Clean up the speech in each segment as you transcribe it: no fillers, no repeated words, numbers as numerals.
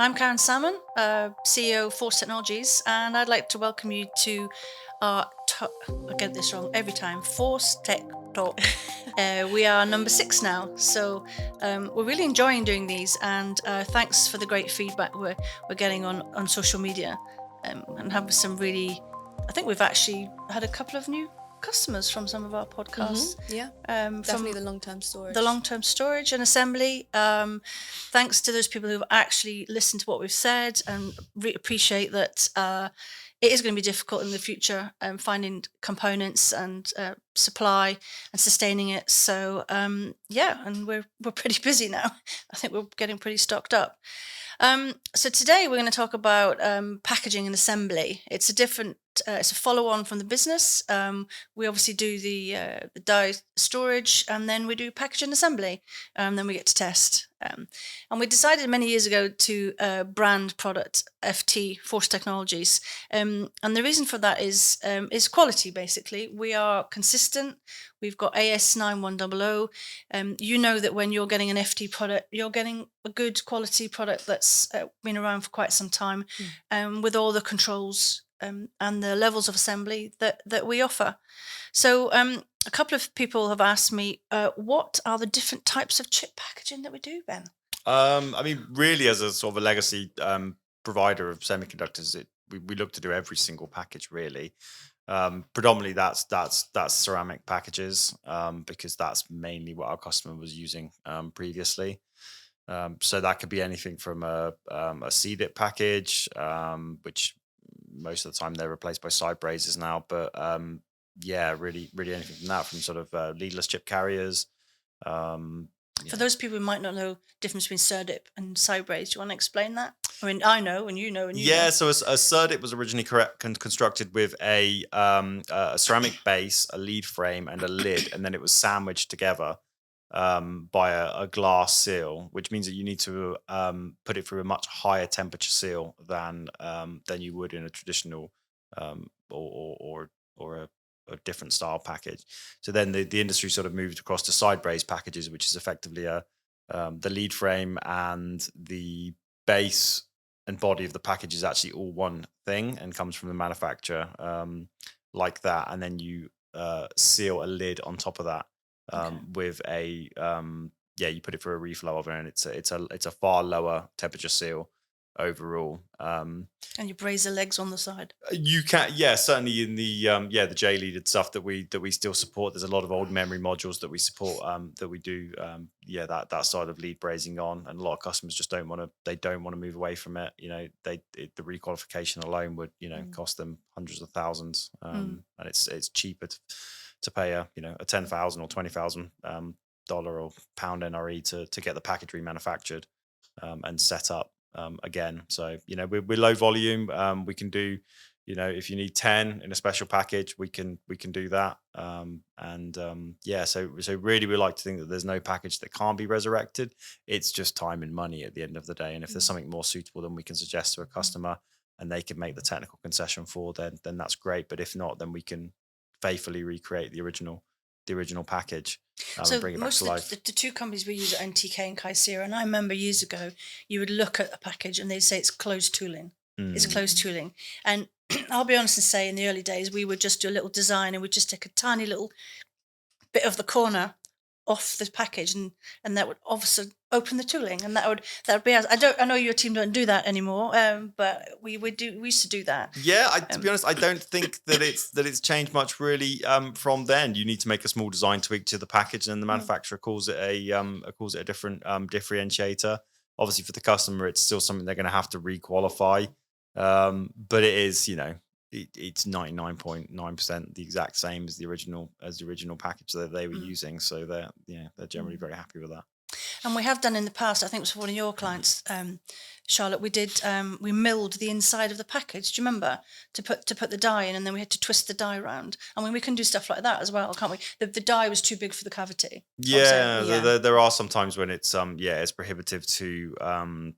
I'm Karen Salmon, CEO of Force Technologies, and I'd like to welcome you to our, I get this wrong every time, Force Tech Talk. We are number 6 now, so we're really enjoying doing these, and thanks for the great feedback we're getting on social media, and have some really, I think we've actually had a couple of new customers from some of our podcasts. Yeah, From definitely the long-term storage. the long-term storage and assembly. Thanks to those people who've actually listened to what we've said and appreciate that it is going to be difficult in the future finding components and supply and sustaining it. So yeah, and we're pretty busy now. I think we're getting pretty stocked up. So today we're going to talk about packaging and assembly. It's a different, it's a follow-on from the business. We obviously do the die storage, and then we do packaging and assembly, and then we get to test. And we decided many years ago to brand product FT, Force Technologies, and the reason for that is quality. Basically, we are consistent. We've got AS9100. You know that when you're getting an FT product, you're getting a good quality product that's been around for quite some time, with all the controls and the levels of assembly that we offer. So a couple of people have asked me, what are the different types of chip packaging that we do, Ben? I mean, really, as a sort of a legacy provider of semiconductors, we look to do every single package really. Predominantly, that's ceramic packages, because that's mainly what our customer was using previously. So that could be anything from a CDIP package, which most of the time they're replaced by side brazers now. But yeah, really anything from that, from sort of leadless chip carriers. For those people who might not know the difference between SERDIP and side braze, do you want to explain that? I mean, I know, and you know, and you know. So a SERDIP was originally constructed with a ceramic base, a lead frame, and a lid, and then it was sandwiched together by a glass seal, which means that you need to put it through a much higher temperature seal than you would in a traditional or a different style package. So then the industry sort of moved across to side braze packages, which is effectively the lead frame and the base and body of the package is actually all one thing and comes from the manufacturer, like that, and then you seal a lid on top of that with a you put it through a reflow oven, and it's a far lower temperature seal overall. And you braze the legs on the side. You can, certainly in the the J-leaded stuff that we still support. There's a lot of old memory modules that we support, that we do that side of lead brazing on, and a lot of customers just don't want to move away from it. You know, the requalification alone would cost them hundreds of thousands, and it's cheaper to pay a $10,000 or $20,000 or pound NRE to get the package remanufactured and set up again. So we're low volume. We can do, if you need 10 in a special package, we can do that. So really we like to think that there's no package that can't be resurrected. It's just time and money at the end of the day. And if there's something more suitable than we can suggest to a customer and they can make the technical concession for, then that's great. But if not, then we can faithfully recreate the original package. So bring it most back to of life. the two companies we use are NTK and Kaisera, and I remember years ago you would look at a package and they'd say it's closed tooling. It's closed tooling, and I'll be honest and say in the early days we would just do a little design and we'd just take a tiny little bit of the corner off the package, and that would obviously open the tooling, and that would be. I know your team don't do that anymore, but we used to do that. Yeah, to be honest, I don't think that it's changed much really from then. You need to make a small design tweak to the package, and the manufacturer calls it a different differentiator. Obviously, for the customer, it's still something they're going to have to requalify, but it is it's 99.9% the exact same as the original package that they were using. So they're generally very happy with that. And we have done in the past, I think it was for one of your clients, Charlotte, we milled the inside of the package. Do you remember? To put the die in, and then we had to twist the die around. I mean, we can do stuff like that as well, can't we? The die was too big for the cavity. There are some times when it's it's prohibitive to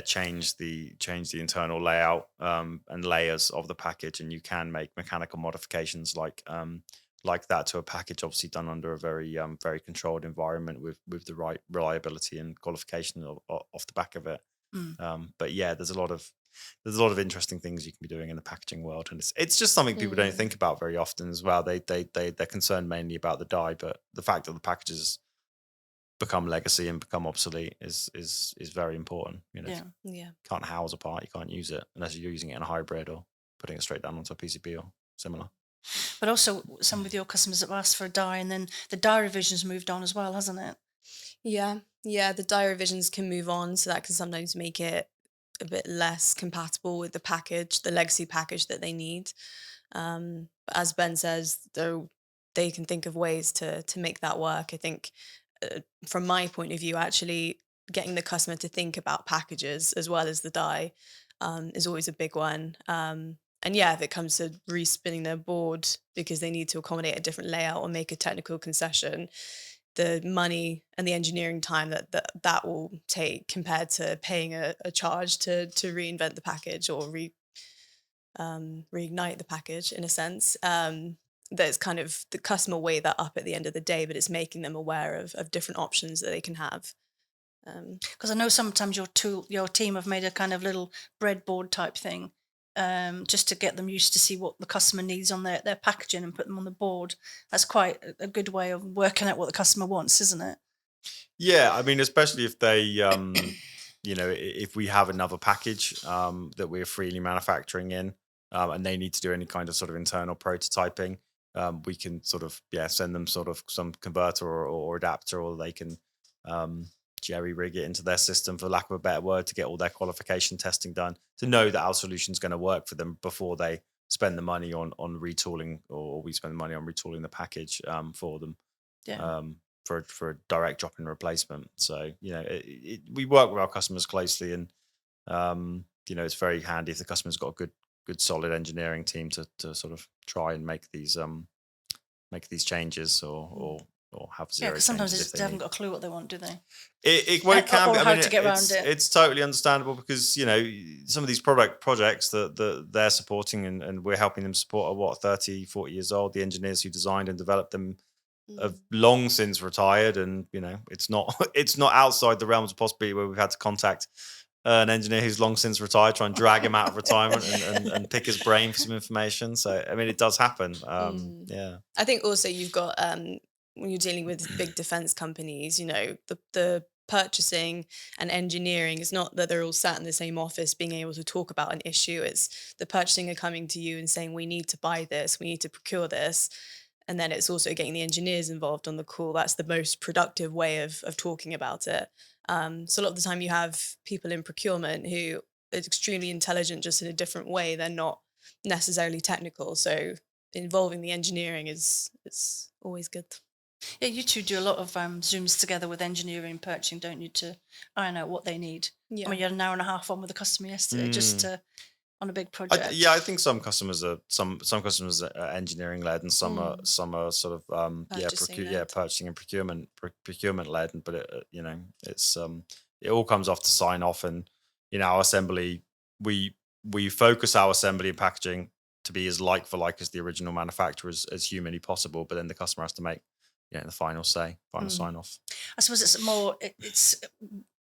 change the internal layout and layers of the package, and you can make mechanical modifications like that to a package, obviously done under a very very controlled environment with the right reliability and qualification off the back of it. Mm. But yeah, there's a lot of interesting things you can be doing in the packaging world, and it's just something people don't think Mm. about very often as well. They're concerned mainly about the die, but the fact that the packages become legacy and become obsolete is very important. If Yeah. you Yeah. can't house a part, you can't use it unless you're using it in a hybrid or putting it straight down onto a PCB or similar. But also, some with your customers have asked for a die, and then the die revision's moved on as well, hasn't it? Yeah. Yeah. The die revisions can move on, so that can sometimes make it a bit less compatible with the package, the legacy package that they need. But as Ben says, though, they can think of ways to make that work. I think, from my point of view, actually getting the customer to think about packages as well as the die is always a big one. And yeah, if it comes to respinning their board because they need to accommodate a different layout or make a technical concession, the money and the engineering time that will take compared to paying a charge to reinvent the package or reignite the package in a sense. That's kind of the customer weigh that up at the end of the day, but it's making them aware of different options that they can have. Um, Because I know sometimes your team have made a kind of little breadboard type thing, just to get them used to see what the customer needs on their packaging and put them on the board. That's quite a good way of working out what the customer wants, isn't it? Yeah, I mean, especially if they, if we have another package that we're freely manufacturing in, and they need to do any kind of sort of internal prototyping, we can sort of send them sort of some converter or adapter, or they can um, jerry rig it into their system, for lack of a better word, to get all their qualification testing done, to know that our solution is going to work for them before they spend the money on retooling, or we spend the money on retooling the package for them, Yeah. um, for a direct drop in replacement. So we work with our customers closely, and it's very handy if the customer's got a good solid engineering team to sort of try and make these changes, or have Yeah, zero because sometimes changes if they they haven't need. got a clue what they want, do they? Well, it can be. Or I how mean, to get around it's it. it's totally understandable, because some of these product projects that they're supporting, and we're helping them support, are what, 30, 40 years old. The engineers who designed and developed them have mm, long since retired, and it's not it's not outside the realms of possibility where we've had to contact an engineer who's long since retired, try and drag him out of retirement, and pick his brain for some information. So I mean, it does happen. mm. Yeah. I think also you've got when you're dealing with big defense companies, the purchasing and engineering is not that they're all sat in the same office being able to talk about an issue. It's the purchasing are coming to you and saying, we need to buy this, we need to procure this. And then it's also getting the engineers involved on the call. That's the most productive way of talking about it. So a lot of the time you have people in procurement who are extremely intelligent, just in a different way. They're not necessarily technical. So involving the engineering is always good. Yeah, you two do a lot of Zooms together with engineering and purchasing, don't you, to iron out what they need? I Yeah. mean, you had an hour and a half on with a customer yesterday, just Mm. on a big Yeah, project. I think some customers are engineering led, and Mm. some are sort of Purchasing led. purchasing and procurement led. But it's it all comes off to sign off, and our assembly, we we focus our assembly and packaging to be as like for like as the original manufacturer as humanly possible. But then the customer has to make the final Mm. sign off. I suppose it's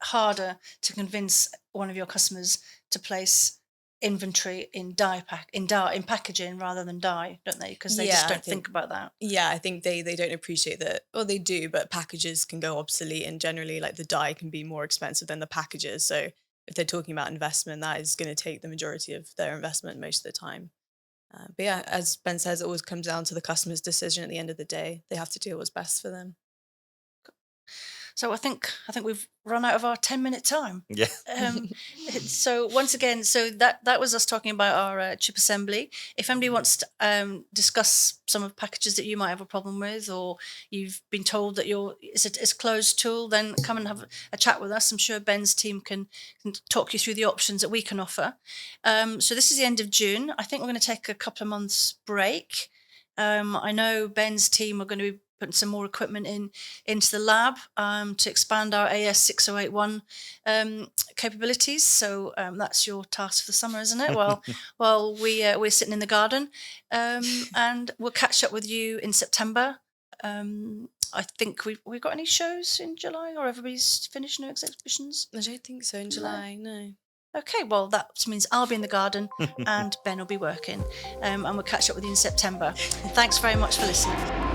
harder to convince one of your customers to place inventory in packaging rather than die, don't they? Because they Yeah, just I don't think think about that. yeah, I think they don't appreciate that. Well, they do, but packages can go obsolete, and generally, like the die can be more expensive than the packages. So if they're talking about investment, that is going to take the majority of their investment most of the time. But yeah, as Ben says, it always comes down to the customer's decision at the end of the day. They have to do what's best for them. So I think we've run out of our 10-minute time. Yeah. Um, so once again, so that was us talking about our chip assembly. If anybody wants to discuss some of the packages that you might have a problem with, or you've been told that it's a closed tool, then come and have a chat with us. I'm sure Ben's team can talk you through the options that we can offer. So this is the end of June. I think we're going to take a couple of months break. I know Ben's team are going to be putting some more equipment into the lab to expand our AS6081 capabilities. So that's your task for the summer, isn't it? Well, while we're sitting in the garden, and we'll catch up with you in September. I think we've got any shows in July, or everybody's finished no exhibitions? I don't think so in July. No. Okay, well, that means I'll be in the garden and Ben will be working. And we'll catch up with you in September. Thanks very much for listening.